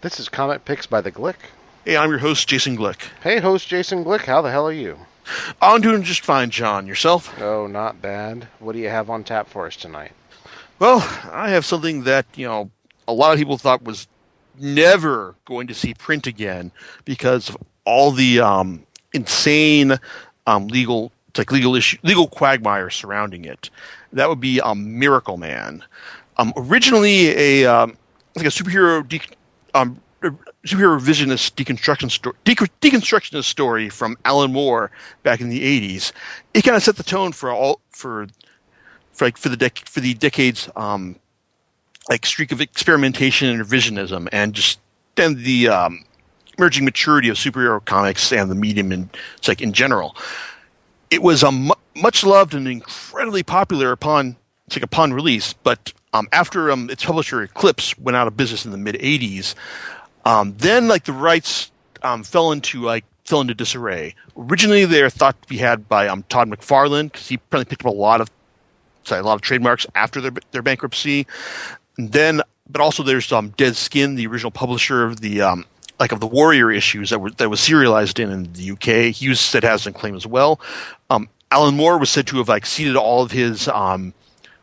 This is Comic Picks by the Glick. Hey, I'm your host, Jason Glick. Hey, host Jason Glick, how the hell are you? I'm doing just fine, John. Yourself? Oh, not bad. What do you have on tap for us tonight? Well, I have something that, a lot of people thought was never going to see print again because of all the insane legal quagmire surrounding it. That would be Miracleman. Originally like a superhero revisionist deconstructionist story from Alan Moore back in the 80s. It kind of set the tone for the decades streak of experimentation and revisionism, and the emerging maturity of superhero comics and the medium in general. It was much loved and incredibly popular upon release, but after its publisher Eclipse went out of business in the mid 80s, then the rights fell into disarray. Originally, they were thought to be had by Todd McFarlane, because he probably picked up a lot of trademarks after their bankruptcy. And then, but also there's Dead Skin, the original publisher of the of the Warrior issues that was serialized in the UK. He said has some claim as well. Alan Moore was said to have ceded all of his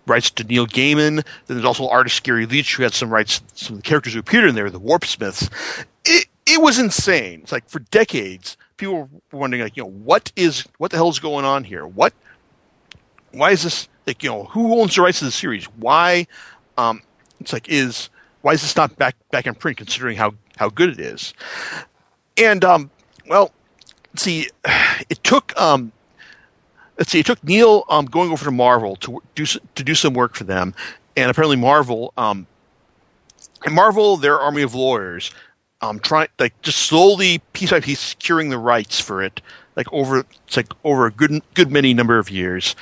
rights to Neil Gaiman. Then there's also artist Gary Leach, who had some rights to some of the characters who appeared in there, the Warp Smiths. It was insane. It's for decades, people were wondering, what the hell is going on here? Why is this, who owns the rights to the series? Why, why is this not back in print, considering how good it is? And, it took Neil going over to Marvel to do some work for them, and apparently Marvel, their army of lawyers, just slowly, piece by piece, securing the rights for it, over a good many number of years,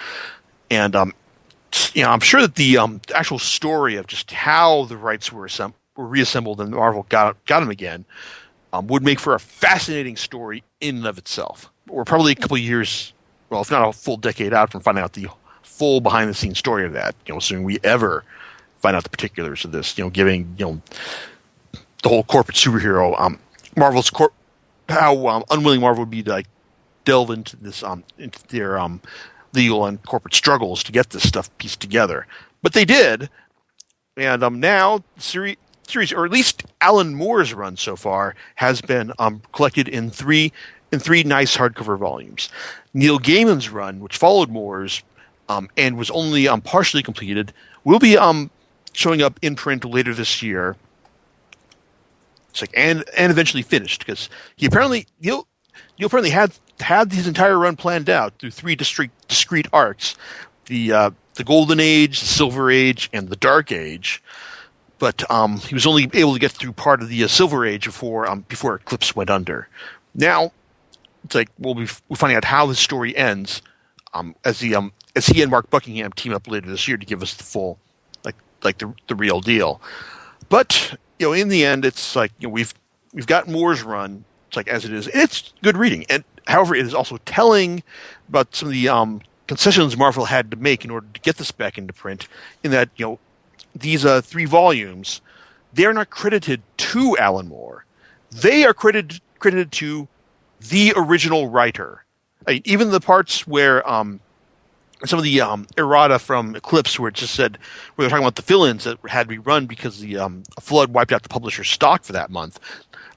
and I'm sure that the actual story of just how the rights were reassembled and Marvel got them again would make for a fascinating story in and of itself. We're probably a couple of years, well, if not a full decade out from finding out the full behind-the-scenes story of that, assuming we ever find out the particulars of this, giving, the whole corporate superhero, how unwilling Marvel would be to, delve into this, into their, legal and corporate struggles to get this stuff pieced together. But they did, and now the series, or at least Alan Moore's run so far, has been collected in three nice hardcover volumes. Neil Gaiman's run, which followed Moore's and was only partially completed, will be showing up in print later this year. And eventually finished, because Neil apparently had his entire run planned out through three discrete arcs: the Golden Age, the Silver Age, and the Dark Age. But he was only able to get through part of the Silver Age before Eclipse went under. Now we're finding out how the story ends as he and Mark Buckingham team up later this year to give us the full the real deal. But in the end, it's we've got Moore's run. It's as it is, and it's good reading. And however, it is also telling about some of the concessions Marvel had to make in order to get this back into print. In that these 3 volumes, they're not credited to Alan Moore; they are credited to the original writer. Even the parts where some of the errata from Eclipse, where it just said, where they're talking about the fill-ins that had to be run because the a flood wiped out the publisher's stock for that month.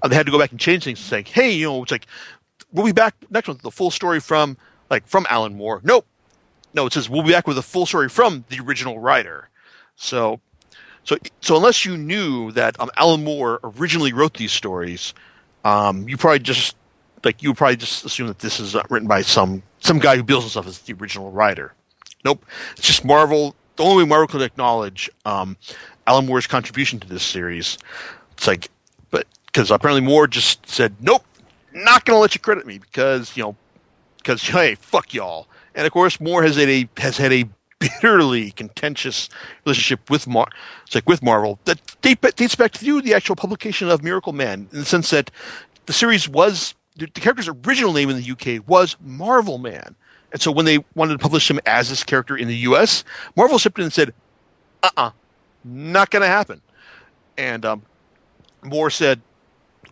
They had to go back and change things and say, hey, it's we'll be back next month with the full story from Alan Moore. Nope. No, it says we'll be back with a full story from the original writer. So unless you knew that Alan Moore originally wrote these stories, you probably just assume that this is written by some guy who bills himself as the original writer. Nope. It's just Marvel. The only way Marvel could acknowledge Alan Moore's contribution to this series, because apparently Moore just said, nope, not going to let you credit me because hey, fuck y'all. And of course, Moore has had a bitterly contentious relationship with Marvel that dates back to the actual publication of Miracleman, in the sense that the series the character's original name in the UK was Marvel Man. And so when they wanted to publish him as this character in the US, Marvel stepped in and said, not going to happen. And Moore said,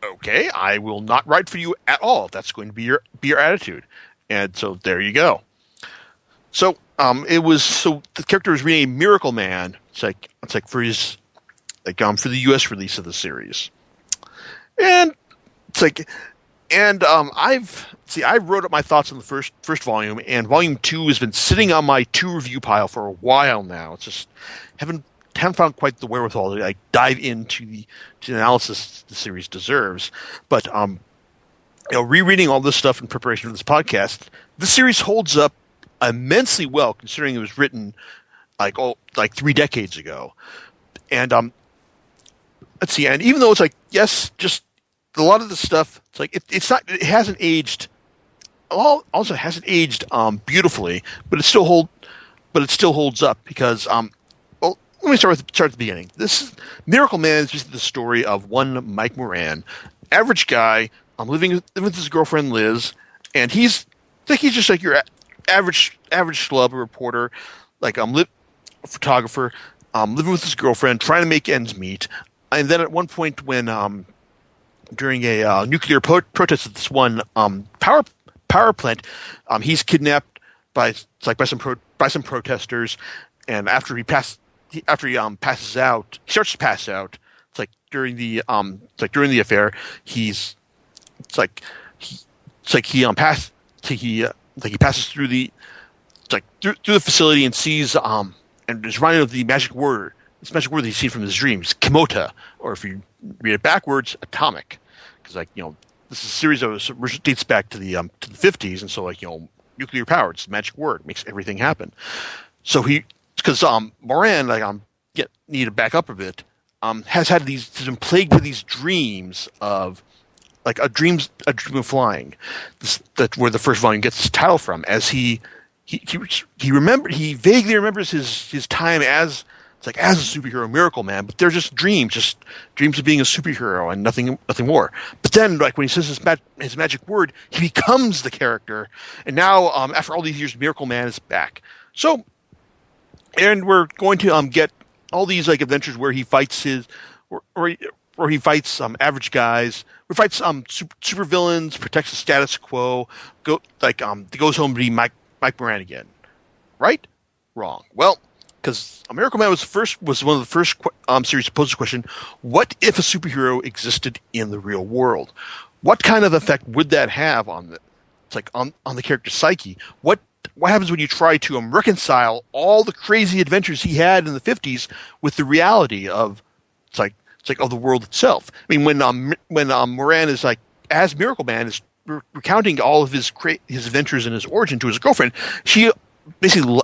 "Okay, I will not write for you at all. If that's going to be your attitude." And so there you go. So the character was renamed Miracleman. It's like for his for the U.S. release of the series, and it's like I wrote up my thoughts on the first volume, and volume 2 has been sitting on my to review pile for a while now. It's just haven't found quite the wherewithal to dive into the analysis the series deserves. But rereading all this stuff in preparation for this podcast, this series holds up immensely well considering it was written like 3 decades ago. And let's see, and even though it's yes, just a lot of the stuff, it hasn't aged. Also, it hasn't aged beautifully, but it still holds up because well, let me start at the beginning. This Miracleman is just the story of one Mike Moran, average guy, living with his girlfriend Liz, and he's just like your average schlub, a reporter, a photographer, living with his girlfriend, trying to make ends meet. And then at one point, when during a nuclear protest at this one power plant, he's kidnapped by some protesters, and after he passes out, he starts to pass out. During the affair, he passes through the through the facility and sees and is reminded of the magic word. This magic word that he's seen from his dreams, Kimota, or if you read it backwards, atomic. Because this is a series that dates back to the 50s, and so nuclear power, it's the magic word, makes everything happen. So because Moran, need to back up a bit, has been plagued with these dreams of a dream of flying. That's where the first volume gets its title from, as he vaguely remembers his time as a superhero, Miracleman, but they're just dreams of being a superhero and nothing more. But then, when he says his magic word, he becomes the character, and now after all these years, Miracleman is back. So, and we're going to get all these adventures where he fights he fights average guys, or fights super villains, protects the status quo, goes home to be Mike Moran again. Right? Wrong. Well, because Miracleman was one of the first series to pose the question: what if a superhero existed in the real world? What kind of effect would that have on the character's psyche? What happens when you try to reconcile all the crazy adventures he had in the 50s with the reality of of the world itself? I mean, when Moran is as Miracleman is recounting all of his adventures and his origin to his girlfriend, she basically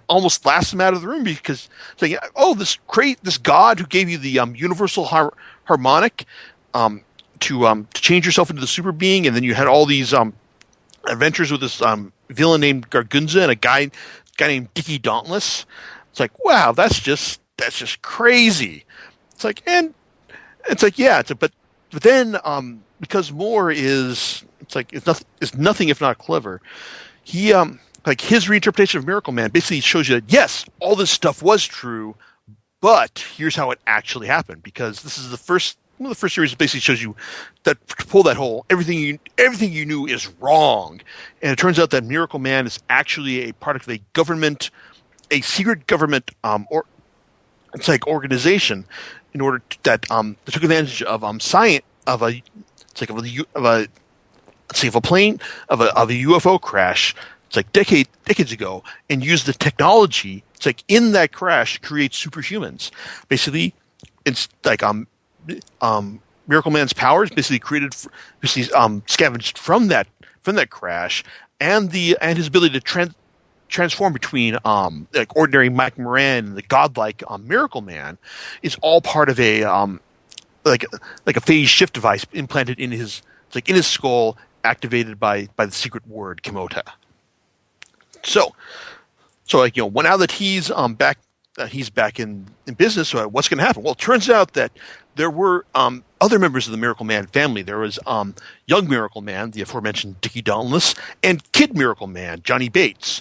almost laughs him out of the room, because saying, "Oh, this god who gave you the universal harmonic to change yourself into the super being, and then you had all these adventures with this villain named Gargunza and a guy named Dickie Dauntless." It's wow, that's just crazy. But then because Moore is nothing if not clever. He his reinterpretation of Miracleman basically shows you that yes, all this stuff was true, but here's how it actually happened. Because this is one of the first series that basically shows you that to pull that whole everything you knew is wrong, and it turns out that Miracleman is actually a product of a secret government organization in order that took advantage of science of a UFO crash. Decades ago, and used the technology in that crash to create superhumans. Basically, it's Miracleman's powers scavenged from that crash, and his ability to transform between ordinary Mike Moran and the godlike Miracleman is all part of a a phase shift device implanted in his skull, activated by the secret word Kimota. So now that he's back in business, what's going to happen? Well, it turns out that there were other members of the Miracleman family. There was young Miracleman, the aforementioned Dickie Dauntless, and kid Miracleman, Johnny Bates.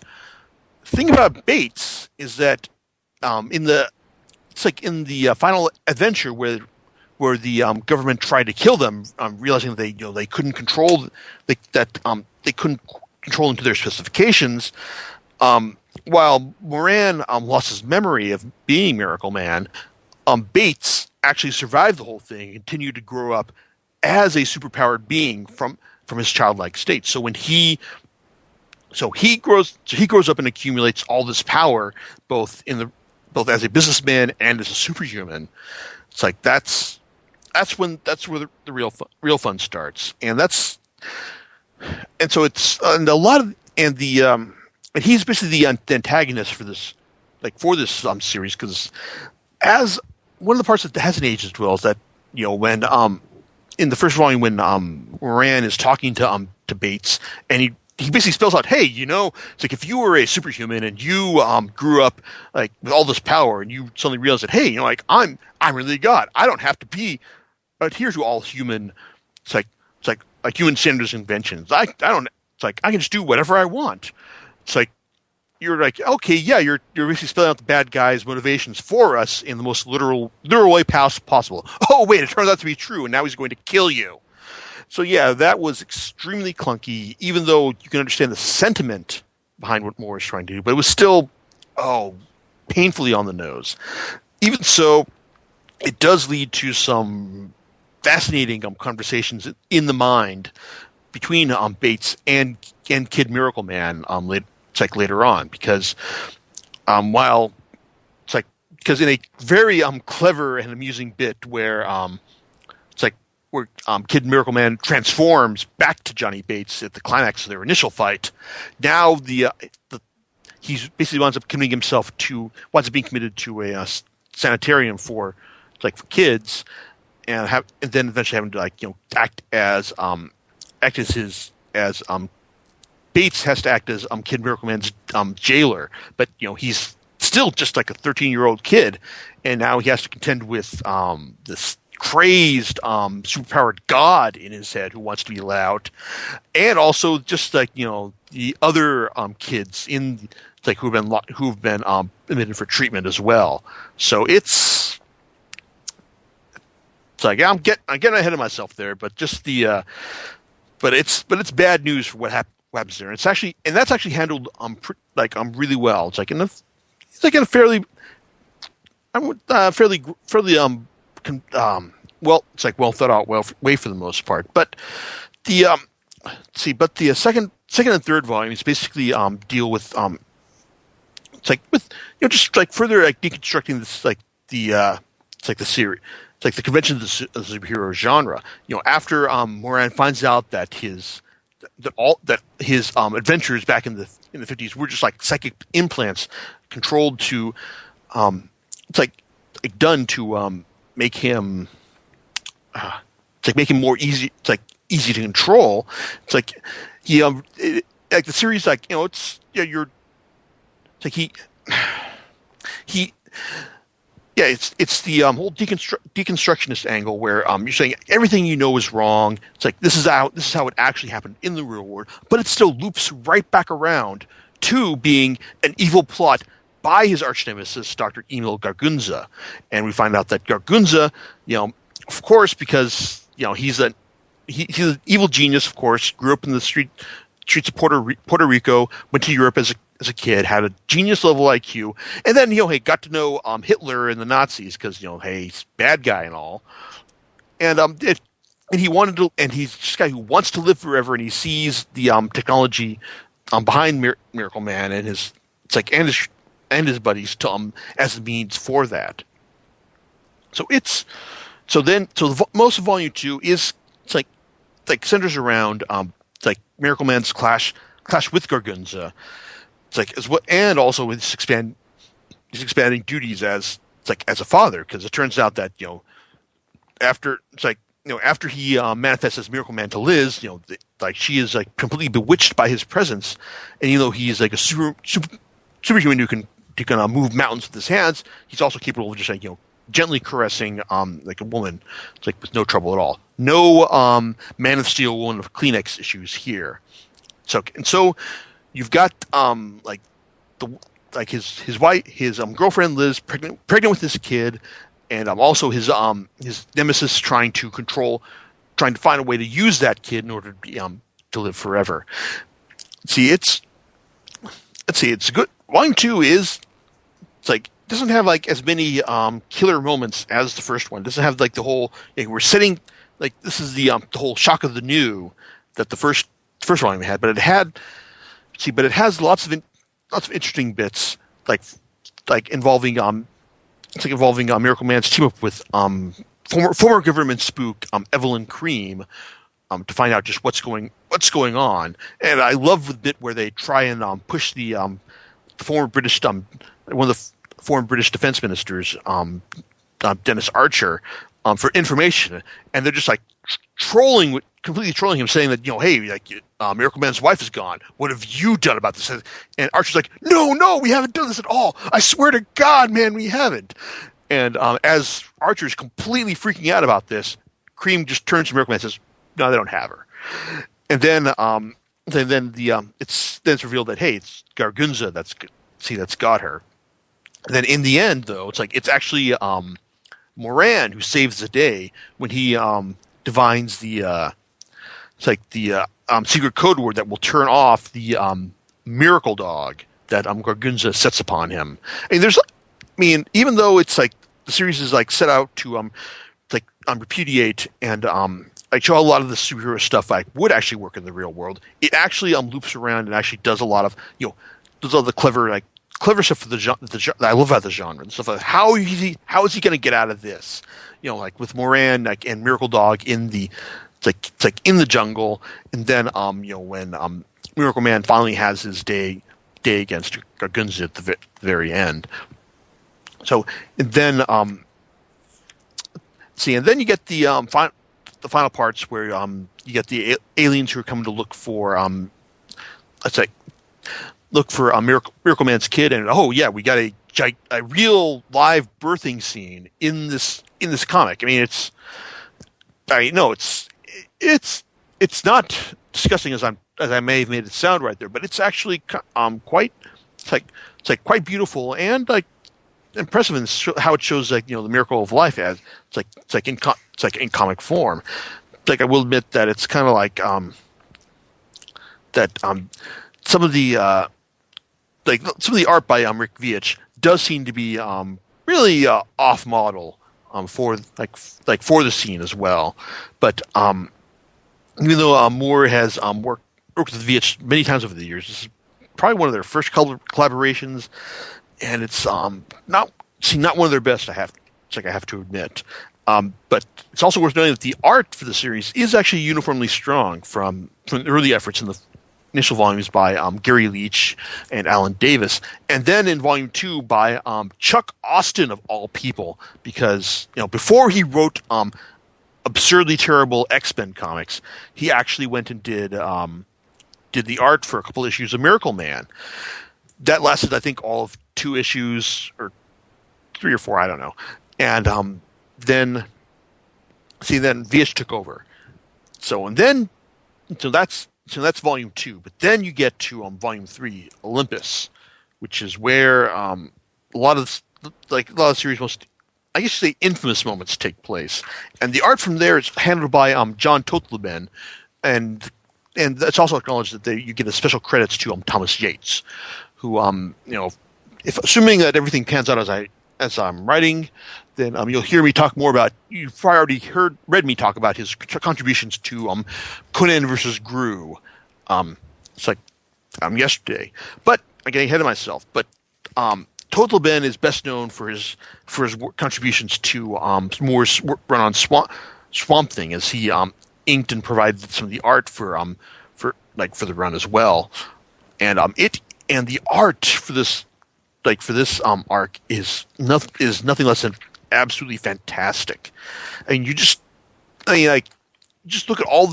The thing about Bates is that in the final adventure where where the government tried to kill them, realizing that they couldn't control they couldn't control them to their specifications. While Moran lost his memory of being Miracleman, Bates actually survived the whole thing and continued to grow up as a superpowered being from his childlike state. So he grows up and accumulates all this power, both as a businessman and as a superhuman. It's like that's where the real fun starts, and so it's and a lot of and the and he's basically the antagonist for this series, because as one of the parts that hasn't aged as well is that when in the first volume when Moran is talking to Bates, and he basically spells out, hey, it's like if you were a superhuman and you grew up like with all this power, and you suddenly realize that, hey, like I'm really God. I don't have to be adhere to all human. It's like human standards and conventions. I don't. It's like I can just do whatever I want. It's like you're like, okay, yeah, you're basically spelling out the bad guy's motivations for us in the most literal way possible. Oh wait, it turns out to be true, and now he's going to kill you. So yeah, that was extremely clunky, even though you can understand the sentiment behind what Moore is trying to do, but it was still, painfully on the nose. Even so, it does lead to some fascinating conversations in the mind between Bates and Kid Miracleman later on, because because in a very clever and amusing bit where Kid Miracleman transforms back to Johnny Bates at the climax of their initial fight. Now he's basically winds up being committed to a sanitarium for kids, and then eventually having to act as Bates has to act as Kid Miracleman's jailer, but he's still just like a 13-year-old kid, and now he has to contend with this crazed superpowered god in his head who wants to be allowed, and also just the other kids who've been admitted for treatment as well. So it's like I'm getting ahead of myself there, but just but it's bad news for what happens there. That's actually handled really well. It's in a fairly well thought out way for the most part. But the second and third volumes basically deal with further deconstructing this the series. It's like the convention of the superhero genre. After Moran finds out that his adventures back in the 50s were just like psychic implants controlled to done to make him more easy. It's like easy to control. It's like the series it's the whole deconstructionist angle where you're saying everything is wrong. It's like this is how it actually happened in the real world, but it still loops right back around to being an evil plot by his arch nemesis, Dr. Emil Gargunza. And we find out that Gargunza, of course, because he's an evil genius. Of course, grew up in the streets of Puerto Rico, went to Europe as a kid, had a genius level IQ, and then got to know Hitler and the Nazis because he's a bad guy and all, and he wanted to, and he's just a guy who wants to live forever, and he sees the technology behind Miracleman and his buddies as the means for that. So most of Volume 2 is centers around Miracleman's clash with Gargunza. And also with his expanding duties as a father, because it turns out that after he manifests as Miracleman to Liz, she is completely bewitched by his presence, and even though he's a superhuman who can move mountains with his hands, he's also capable of just gently caressing like a woman, with no trouble at all. No Man of Steel, Woman of Kleenex issues here. So you've got his wife, his girlfriend Liz, pregnant with this kid, and also his nemesis trying to find a way to use that kid in order to live forever. See, it's good. Volume 2 is it's like doesn't have like as many killer moments as the first one. It doesn't have like the whole we're setting like this is the whole shock of the new that the first volume had, but it has lots of interesting bits like involving Miracleman's team up with former government spook Evelyn Cream to find out just what's going on. And I love the bit where they try and push the former British one of the former British defense ministers, Dennis Archer, for information, and they're just like completely trolling him, saying that hey, like Miracleman's wife is gone. What have you done about this? And Archer's like, no, we haven't done this at all. I swear to God, man, we haven't. And as Archer's completely freaking out about this, Cream just turns to Miracleman and says, no, they don't have her. And then it's revealed that hey, it's Gargunza that's got her. And then in the end, though, it's actually Moran who saves the day when he divines the secret code word that will turn off the miracle dog that Gargunza sets upon him. And even though it's like the series is like set out to repudiate and show a lot of the superhero stuff would actually work in the real world, it actually loops around and actually does a lot of does all the clever stuff for the genre. I love about the genre and stuff like how is he going to get out of this? Like with Moran and Miracle Dog in the in the jungle, and then when Miracle Man finally has his day against Gargunza at the very end. So and then and then you get the final parts where you get the aliens who are coming to look for Miracle Man's kid, and we got a real live birthing scene in this comic. I mean, it's not disgusting as I may have made it sound right there, but it's actually quite quite beautiful and impressive in how it shows the miracle of life as in comic form. I will admit that it's kind of like some of the art by Rick Veitch does seem to be really off model for the scene as well. But even though Moore has worked with Veitch many times over the years, this is probably one of their first collaborations, and it's not one of their best. I have to admit. But it's also worth noting that the art for the series is actually uniformly strong from the early efforts in the initial volumes by Gary Leach and Alan Davis, and then in volume 2 by Chuck Austin of all people, because before he wrote absurdly terrible X-Men comics, he actually went and did the art for a couple issues of Miracleman. That lasted, I think, all of 2 issues or 3 or 4, I don't know. And then Veitch took over. So that's volume 2, but then you get to volume 3, Olympus, which is where a lot of the series' most, I guess you say, infamous moments take place, and the art from there is handled by John Totleben, and it's also acknowledged that you get a special credits to Thomas Yates, who if assuming that everything pans out as I'm writing, then you'll hear me talk more about. You've probably already read me talk about his contributions to Conan versus Gru. It's like yesterday, but I'm getting ahead of myself. But Totleben is best known for his contributions to Moore's run on Swamp Thing, as he inked and provided some of the art for the run as well. And the art for this arc is nothing less than absolutely fantastic. And you just look at all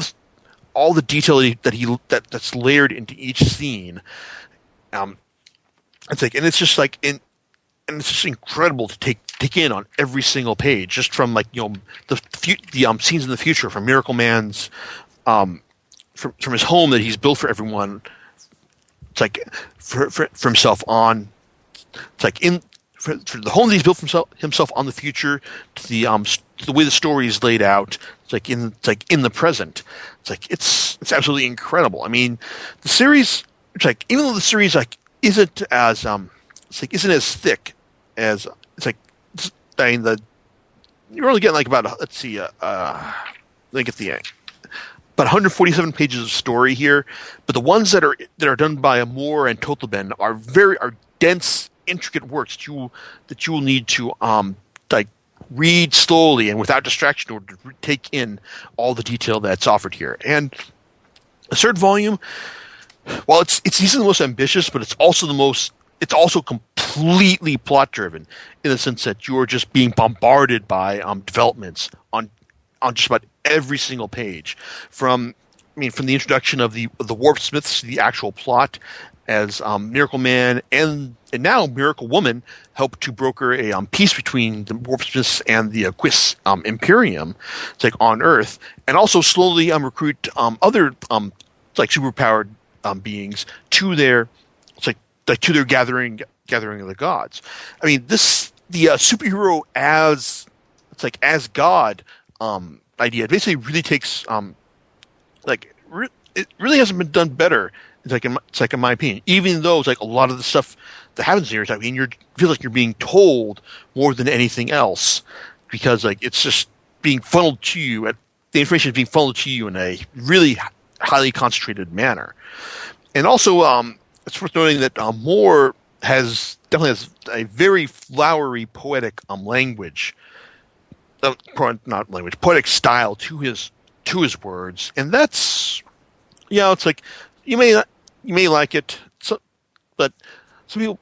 the detail that's layered into each scene. It's just incredible to take in on every single page, just from the scenes in the future from Miracleman's from his home that he's built for everyone. It's like for himself on. It's like for the home that he's built for himself on the future to to the way the story is laid out. It's like in the present. It's absolutely incredible. I mean, the series, it's like even though the series like isn't as isn't as thick as I mean the you're only getting like about let's see let me get the about 147 pages of story here, but the ones that are done by Amor and Totleben are dense, intricate works that you will need to like read slowly and without distraction in order to take in all the detail that's offered here. And the third volume, while it's easily the most ambitious, but it's also completely plot driven in the sense that you're just being bombarded by developments on just about every single page, from the introduction of the warp smiths to the actual plot, as Miracleman and now Miracle Woman help to broker a peace between the warp smiths and the Quis Imperium, on Earth, and also slowly recruit other superpowered beings to their to their gathering of the gods. I mean, the superhero as God idea. It basically really takes it really hasn't been done better. In my opinion, even though a lot of the stuff that happens here, you feel like you're being told more than anything else, because it's just being funneled to you. The information is being funneled to you in a really highly concentrated manner. And also, it's worth noting that Moore definitely has a very flowery, poetic language. Poetic style to his words, and that's it's like you may like it, but some people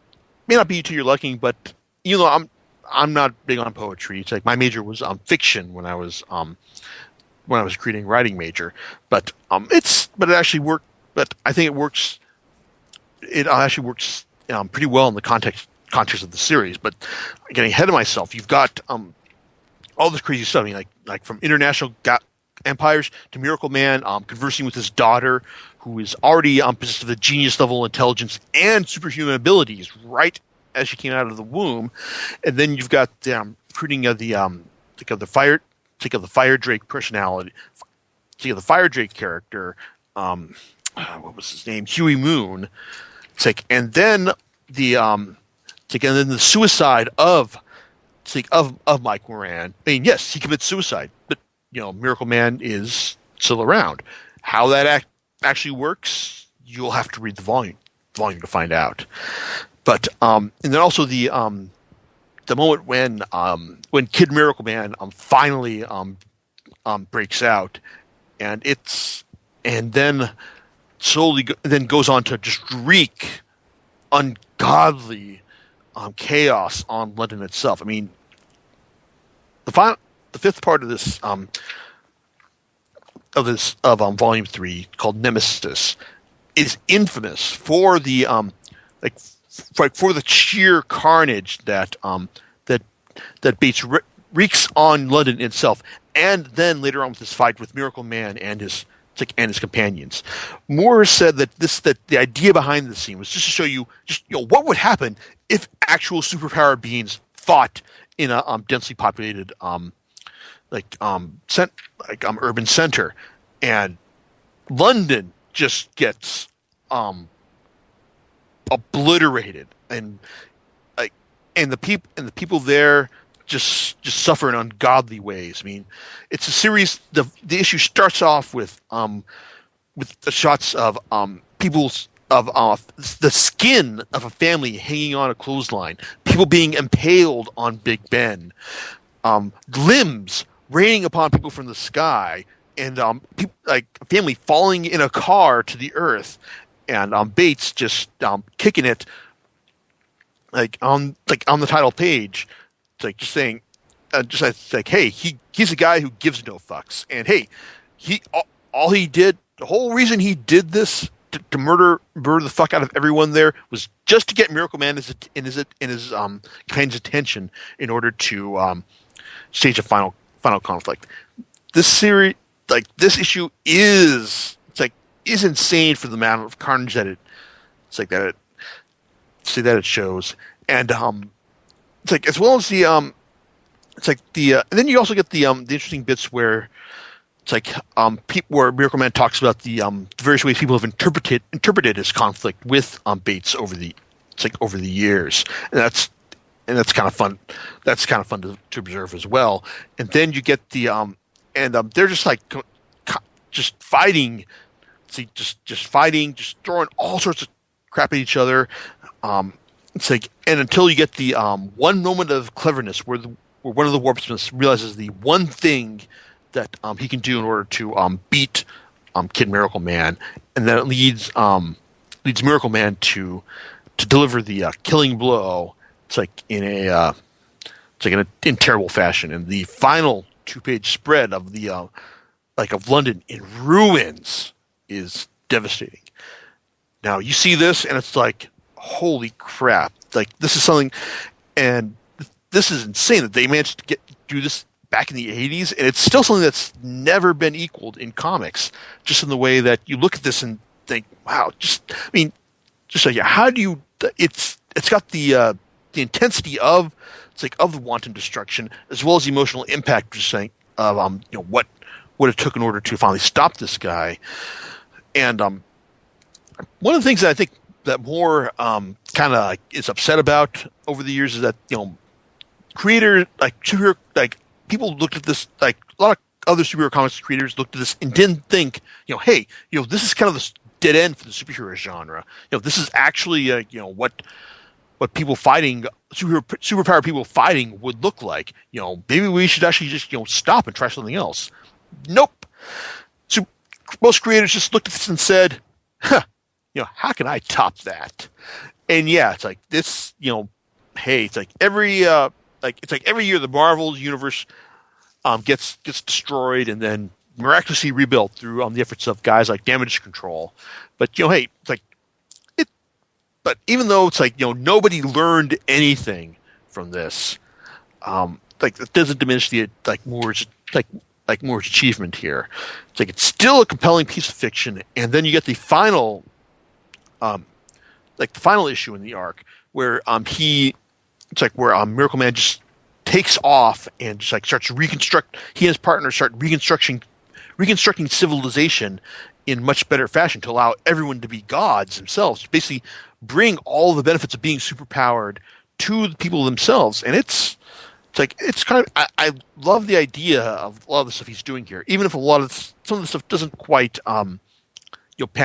may not be to your liking. But I'm not big on poetry. It's like my major was fiction when I was creating writing major, but it actually worked. But I think it works. It actually works pretty well in the context of the series. But getting ahead of myself, you've got all this crazy stuff. I mean, like from international empires to Miracleman conversing with his daughter, who is already possessed of a genius level intelligence and superhuman abilities right as she came out of the womb. And then you've got the recruiting of the Fire Drake personality, the Fire Drake character. What was his name? Huey Moon. And then and then the suicide of Mike Moran. I mean, yes, he commits suicide, but Miracleman is still around. How that actually works, you'll have to read the volume to find out. But and then also the moment when Kid Miracleman finally breaks out, and then slowly then goes on to just wreak ungodly chaos on London itself. I mean, the fifth part of this volume 3, called Nemesis, is infamous for the for the sheer carnage that Bates wreaks on London itself, and then later on with his fight with Miracleman and his companions. Moore said that the idea behind the scene was just to show you what would happen if actual superpower beings fought in a densely populated urban center, and London just gets obliterated, and the people there just suffer in ungodly ways. I mean, it's a series. The issue starts off with the shots of people's the skin of a family hanging on a clothesline, people being impaled on Big Ben, limbs raining upon people from the sky, and people, a family falling in a car to the earth, and Bates just kicking it on the title page, just saying, hey, he's a guy who gives no fucks, and hey, all he did, the whole reason he did this to murder the fuck out of everyone there was just to get Miracleman in his companion's attention in order to stage a final conflict. This series, this issue is insane for the amount of carnage that it shows, and it's like as well as the it's like and then you also get the interesting bits where it's like where Miracle Man talks about the various ways people have interpreted his conflict with Bates over the over the years, and that's kind of fun. That's kind of fun to observe as well. And then you get they're just like just fighting, just fighting, just throwing all sorts of crap at each other. It's like, and until you get the one moment of cleverness where where one of the Warp Smiths realizes the one thing that he can do in order to beat Kid Miracle Man, and then it leads Miracle Man to deliver the killing blow. It's like in terrible fashion. And the final 2-page spread of the of London in ruins is devastating. Now you see this, and it's like, holy crap! Like, this is something, and this is insane that they managed to do this back in the 80s, and it's still something that's never been equaled in comics. Just in the way that you look at this and think, wow, just like, how do you? It's got the intensity of of the wanton destruction, as well as the emotional impact, just saying of what it took in order to finally stop this guy. And one of the things that I think that more kind of is upset about over the years is that creators superhero people looked at this, a lot of other superhero comics creators looked at this and didn't think hey, this is kind of this dead end for the superhero genre. This is actually what people fighting superpowered people fighting would look like. Maybe we should actually just stop and try something else. Nope. So most creators just looked at this and said, huh, how can I top that? And yeah, it's like this, hey, it's like every year the Marvel universe gets destroyed and then miraculously rebuilt through the efforts of guys like Damage Control. But hey, it's like it. But even though it's like nobody learned anything from this, it doesn't diminish the Moore's achievement here. It's like it's still a compelling piece of fiction, and then you get the final, the final issue in the arc where Miracle Man just takes off and just starts to reconstruct. He and his partner start reconstructing civilization in much better fashion to allow everyone to be gods themselves. To basically bring all the benefits of being superpowered to the people themselves, and it's kind of I love the idea of a lot of the stuff he's doing here, even if some of the stuff doesn't quite pan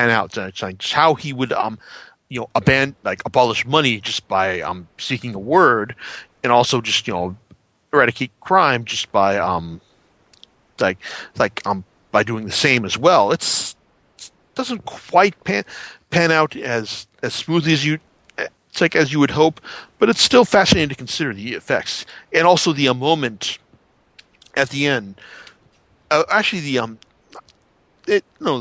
out. It's like just how he would abolish money just by seeking a word, and also just eradicate crime just by by doing the same as well. It doesn't quite pan out as smoothly as you would hope, but it's still fascinating to consider the effects, and also the moment at the end. Actually, the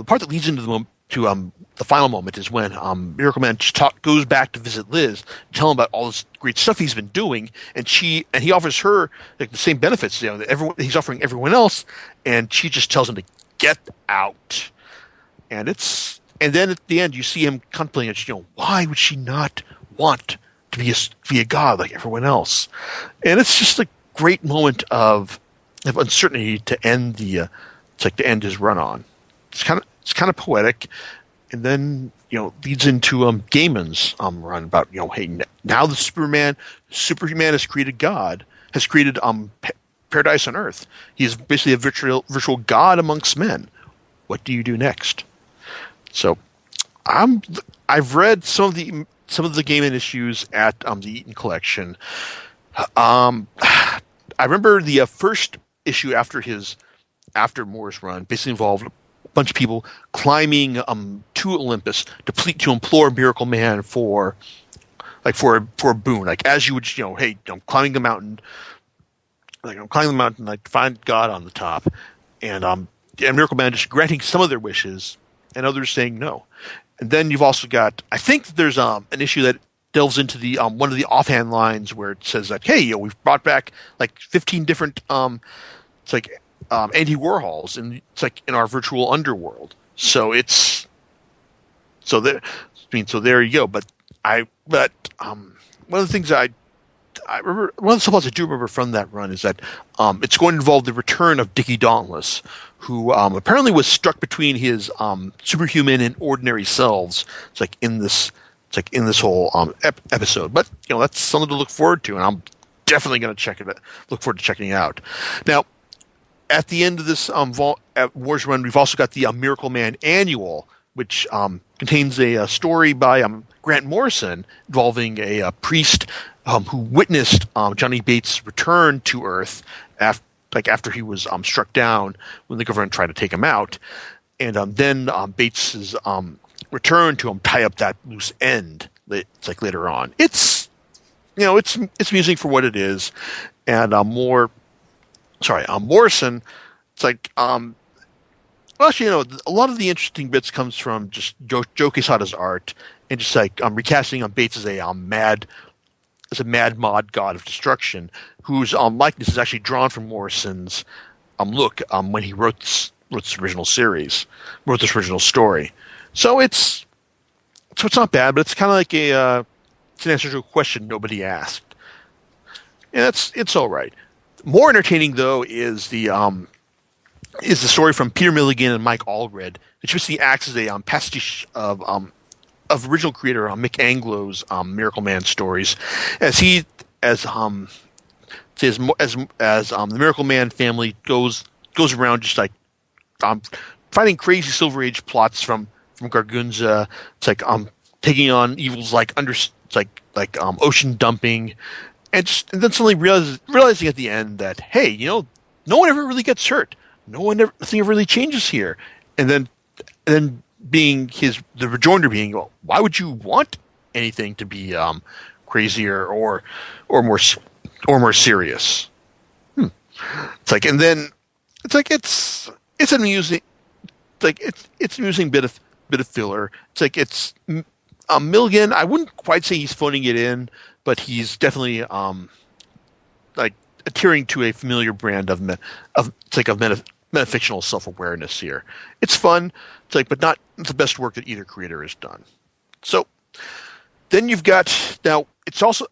part that leads into the final moment is when Miracle Man goes back to visit Liz, tell him about all this great stuff he's been doing, and he offers her the same benefits that he's offering everyone else, and she just tells him to get out. And then at the end you see him contemplating, why would she not want to be a god like everyone else? And it's just a great moment of uncertainty to end to end his run on. It's kind of poetic, and then leads into Gaiman's run about hey, now the Superman has created paradise on Earth. He's basically a virtual god amongst men. What do you do next? So I've read some of the Gaiman issues at the Eaton collection. I remember the first issue after Moore's run basically involved a bunch of people climbing to Olympus to implore Miracle Man for a boon. Like, as you would, hey, I'm climbing the mountain. To find God on the top, and Miracle Man just granting some of their wishes, and others saying no. And then you've also got, I think there's an issue that delves into the one of the offhand lines where it says that, hey, we've brought back 15 different Andy Warhols, and it's in our virtual underworld. So there you go. But one of the things I I remember one of the subplots I do remember from that run is that it's going to involve the return of Dickie Dauntless, who apparently was struck between his superhuman and ordinary selves. It's like in this, it's like in this whole episode. But that's something to look forward to, and I'm definitely going to look forward to checking it out. Now, at the end of this Wars run, we've also got the Miracleman Annual, which contains a story by Grant Morrison involving a priest who witnessed Johnny Bates' return to Earth after he was struck down when the government tried to take him out, and then Bates' return to tie up that loose end. It's like later on. It's it's amusing for what it is, and Morrison. It's like well, actually, a lot of the interesting bits comes from just Joe Quesada's art and just like recasting Bates as a mad mod god of destruction, whose likeness is actually drawn from Morrison's look when he wrote this original story. So it's not bad, but it's kind of like it's an answer to a question nobody asked, and it's all right. More entertaining though is the story from Peter Milligan and Mike Allred, which basically acts as a pastiche of original creator Mick Anglo's Miracleman stories, as the Miracleman family goes around just like finding crazy Silver Age plots from Gargunza. It's like taking on evils like ocean dumping, and then suddenly realizing at the end that hey, no one ever really gets hurt. Nothing ever really changes here, and then being the rejoinder being, well, why would you want anything to be crazier or more serious? It's like, and then it's like it's an amusing, it's an amusing bit of filler. It's like it's Milligan. I wouldn't quite say he's phoning it in, but he's definitely adhering to a familiar brand of metafictional self-awareness here. It's fun, but not the best work that either creator has done. So then you've got now.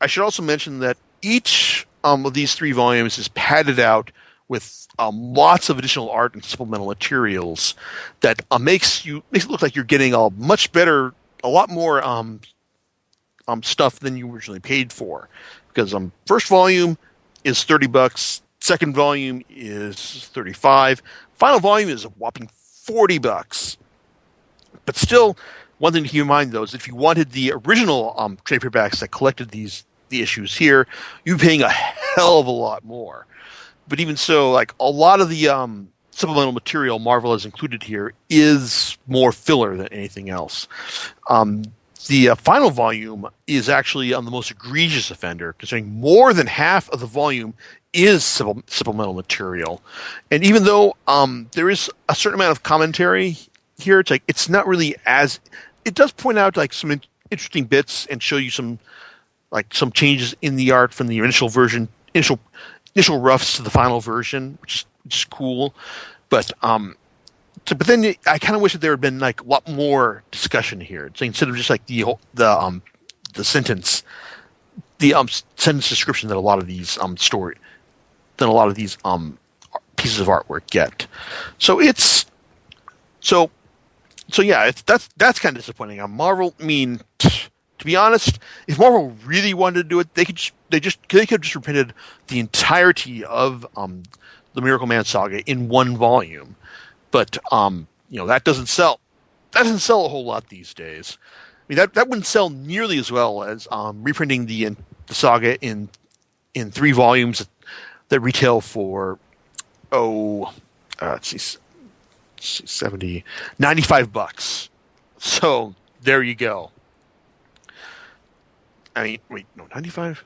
I should also mention that each of these 3 volumes is padded out with lots of additional art and supplemental materials that makes it look like you're getting a much better, a lot more stuff than you originally paid for. Because first volume is $30. Second volume is $35. Final volume is a whopping $40. But still, one thing to keep in mind though is if you wanted the original trade paperbacks that collected the issues here, you're paying a hell of a lot more. But even so, like a lot of the supplemental material Marvel has included here is more filler than anything else. The final volume is actually the most egregious offender, considering more than half of the volume is supplemental material. And even though there is a certain amount of commentary here, it's not really as... It does point out some interesting bits and show you some changes in the art from the initial version, initial roughs to the final version, which is cool. But then I kind of wish that there had been a lot more discussion here. So instead of just the sentence, sentence description that a lot of these pieces of artwork get. So that's kind of disappointing. Marvel, to be honest, if Marvel really wanted to do it, they could have just reprinted the entirety of the Miracleman saga in one volume. But that doesn't sell. That doesn't sell a whole lot these days. I mean, that wouldn't sell nearly as well as reprinting the saga in 3 volumes that retail for $95. So there you go. I mean, wait, no, 95?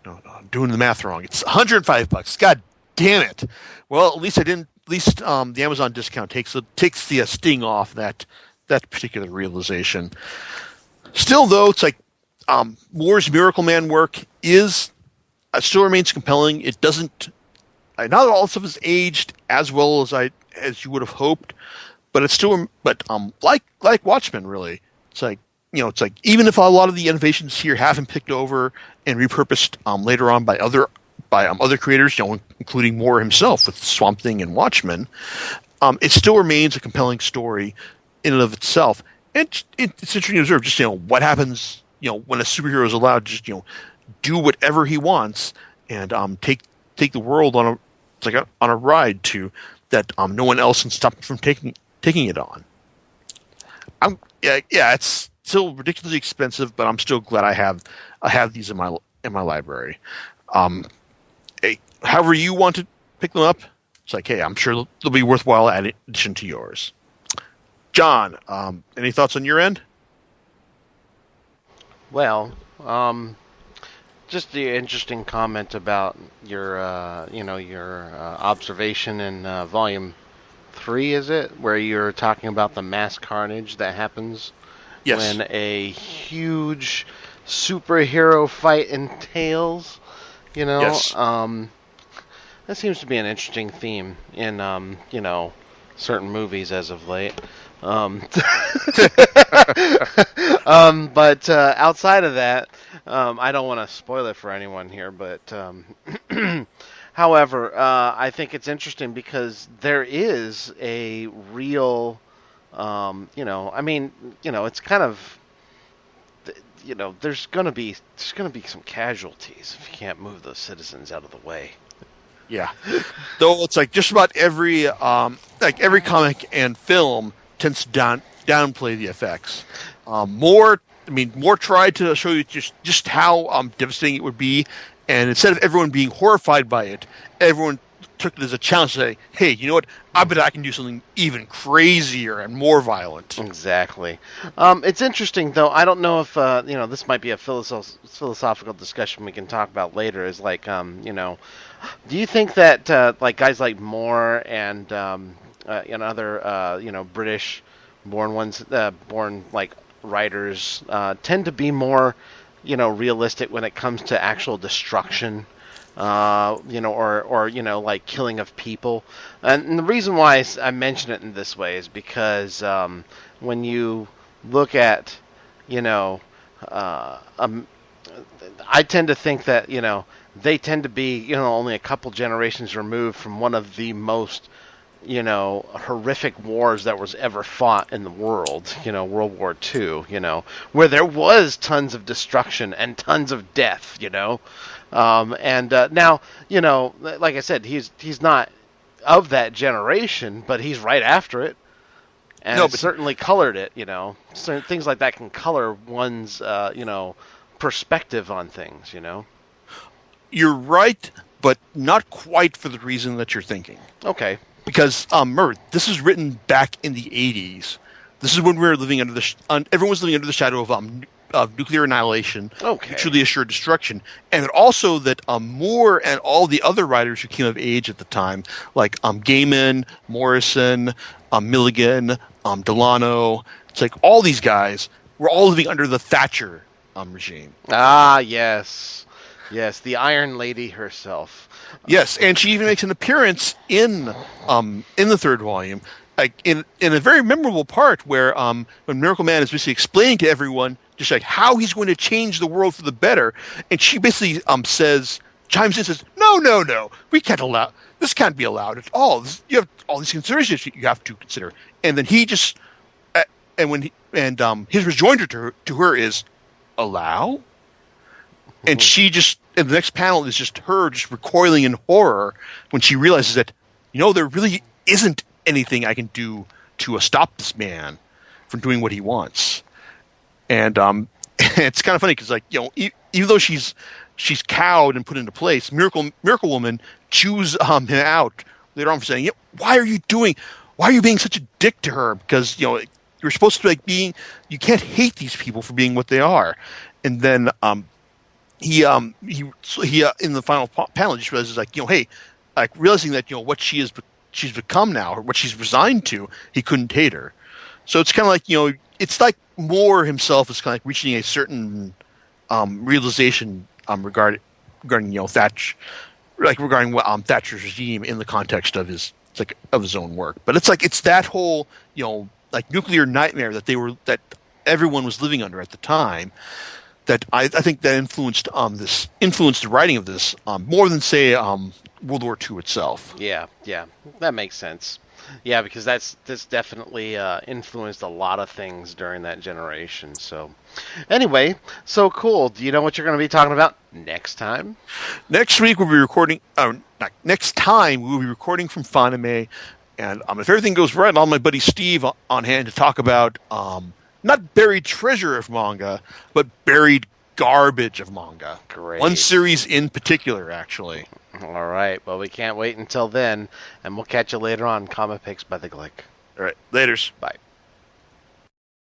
No, I'm doing the math wrong. It's $105. God damn it! Well, at least the Amazon discount takes the sting off that particular realization. Still, though, it's Moore's Miracleman work still remains compelling. It doesn't. Not all the stuff is aged as well as you would have hoped, but it's still. But like Watchmen, really, it's it's like even if a lot of the innovations here have been picked over and repurposed later on by other creators, including Moore himself with Swamp Thing and Watchmen, it still remains a compelling story in and of itself. And it's interesting to observe just what happens when a superhero is allowed to just do whatever he wants and take the world on a ride to that no one else can stop him from taking it on. It's still ridiculously expensive, but I'm still glad I have these in my library. However you want to pick them up, it's like, hey, I'm sure they'll be worthwhile addition to yours. John, any thoughts on your end? Well, just the interesting comment about your observation in volume 3, is it, where you're talking about the mass carnage that happens Yes. when a huge superhero fight entails. Yes. That seems to be an interesting theme in certain movies as of late. But outside of that, I don't want to spoil it for anyone here, but however, I think it's interesting because there is a real, it's kind of, there's gonna be some casualties if you can't move those citizens out of the way. Yeah. Though it's like just about every comic and film tends to downplay the effects. More tried to show you just how devastating it would be, and instead of everyone being horrified by it, everyone took it as a challenge to say, hey, you know what? I bet I can do something even crazier and more violent. Exactly. It's interesting, though. I don't know if this might be a philosophical discussion we can talk about later. Is like, do you think that like guys like Moore and other British-born ones, born like writers, tend to be more realistic when it comes to actual destruction? Or like killing of people. And the reason why I mention it in this way is because when you look at, I tend to think that, they tend to be, only a couple generations removed from one of the most, horrific wars that was ever fought in the world, World War II, where there was tons of destruction and tons of death, now, like I said, he's not of that generation, but he's right after it, and certainly colored it. Certain things like that can color one's, perspective on things. You're right, but not quite for the reason that you're thinking. Okay. Because remember, this is written back in the 80s. This is when we were living everyone was living under the shadow of nuclear annihilation, mutually assured destruction, and also that Moore and all the other writers who came of age at the time, like Gaiman, Morrison, Milligan, Delano, it's like all these guys were all living under the Thatcher regime. Ah, yes, the Iron Lady herself. Yes, and she even makes an appearance in the third volume, like in a very memorable part where when Miracleman is basically explaining to everyone just like how he's going to change the world for the better, and she basically chimes in and says, no, we can't allow this, can't be allowed at all. You have all these considerations you have to consider, and then he just his rejoinder to her is allow, and she just. And the next panel is just her just recoiling in horror when she realizes that, there really isn't anything I can do to stop this man from doing what he wants. And it's kind of funny because, like, even though she's cowed and put into place, Miraclewoman chews him out later on for saying, why are you being such a dick to her? Because, you're supposed to be you can't hate these people for being what they are. And then he in the final panel just realizes hey, like realizing that what she's become now, or what she's resigned to, he couldn't hate her. So it's kind of like it's like Moore himself is kind of like reaching a certain realization regarding Thatcher, like regarding Thatcher's regime in the context of his own work. But it's like it's that whole like nuclear nightmare that everyone was living under at the time. That I think that influenced the writing of this more than say World War II itself. Yeah, that makes sense. Yeah, because this definitely influenced a lot of things during that generation. So, anyway, so cool. Do you know what you're going to be talking about next time? Next week we'll be recording. Next time we'll be recording from Fanime, and if everything goes right, I'll have my buddy Steve on hand to talk about not buried treasure of manga, but buried garbage of manga. Great. One series in particular, actually. All right. Well, we can't wait until then, and we'll catch you later on Comic Picks by the Glick. All right. Laters. Bye.